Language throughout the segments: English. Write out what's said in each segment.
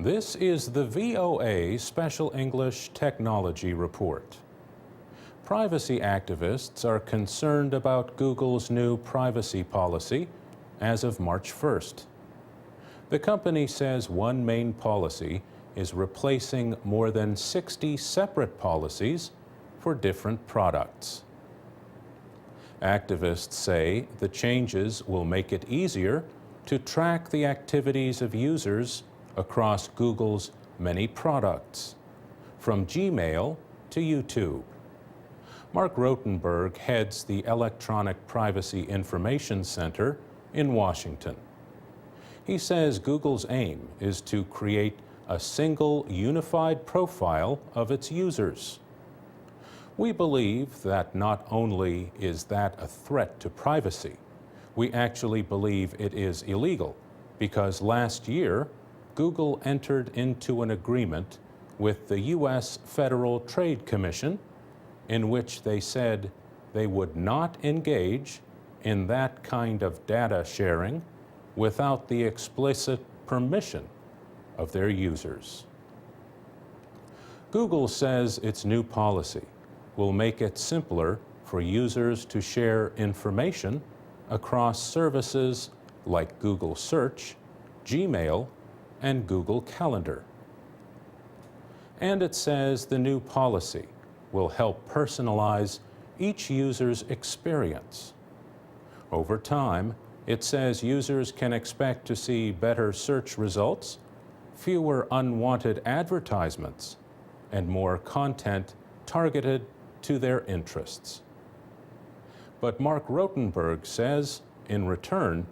This is the VOA Special English Technology Report. Privacy activists are concerned about Google's new privacy policy as of March 1st. The company says one main policy is replacing more than 60 separate policies for different products. Activists say the changes will make it easier to track the activities of users across Google's many products, from Gmail to YouTube. Mark Rotenberg heads the Electronic Privacy Information Center in Washington. He says Google's aim is to create a single unified profile of its users. We believe that not only is that a threat to privacy, we actually believe it is illegal because last year Google entered into an agreement with the U.S. Federal Trade Commission in which they said they would not engage in that kind of data sharing without the explicit permission of their users. Google says its new policy will make it simpler for users to share information across services like Google Search, Gmail, and Google Calendar. And it says the new policy will help personalize each user's experience. Over time, it says users can expect to see better search results, fewer unwanted advertisements, and more content targeted to their interests. But Mark Rotenberg says, in return,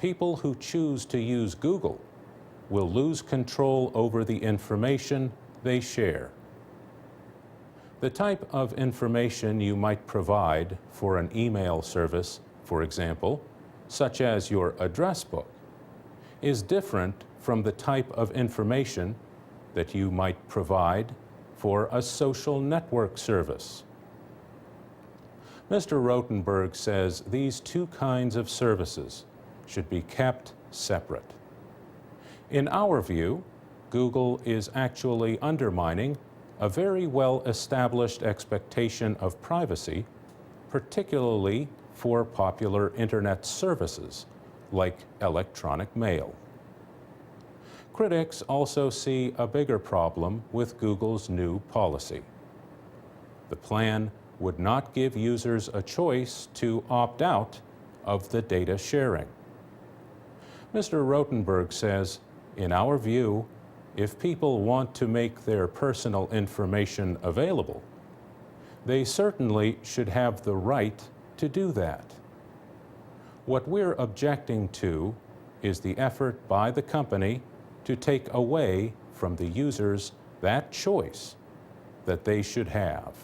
people who choose to use Google will lose control over the information they share. The type of information you might provide for an email service, for example, such as your address book, is different from the type of information that you might provide for a social network service. Mr. Rotenberg says these two kinds of services should be kept separate. In our view, Google is actually undermining a very well-established expectation of privacy, particularly for popular internet services like electronic mail. Critics also see a bigger problem with Google's new policy. The plan would not give users a choice to opt out of the data sharing. Mr. Rotenberg says, in our view, if people want to make their personal information available, they certainly should have the right to do that. What we're objecting to is the effort by the company to take away from the users that choice that they should have.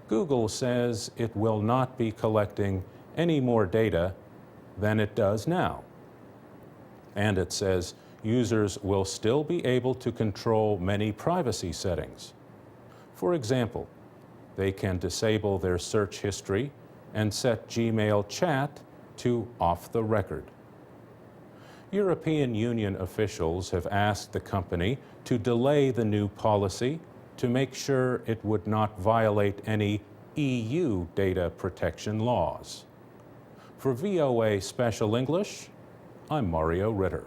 Google says it will not be collecting any more data than it does now. And it says users will still be able to control many privacy settings. For example, they can disable their search history and set Gmail chat to off the record. European Union officials have asked the company to delay the new policy to make sure it would not violate any EU data protection laws. For VOA Special English, I'm Mario Ritter.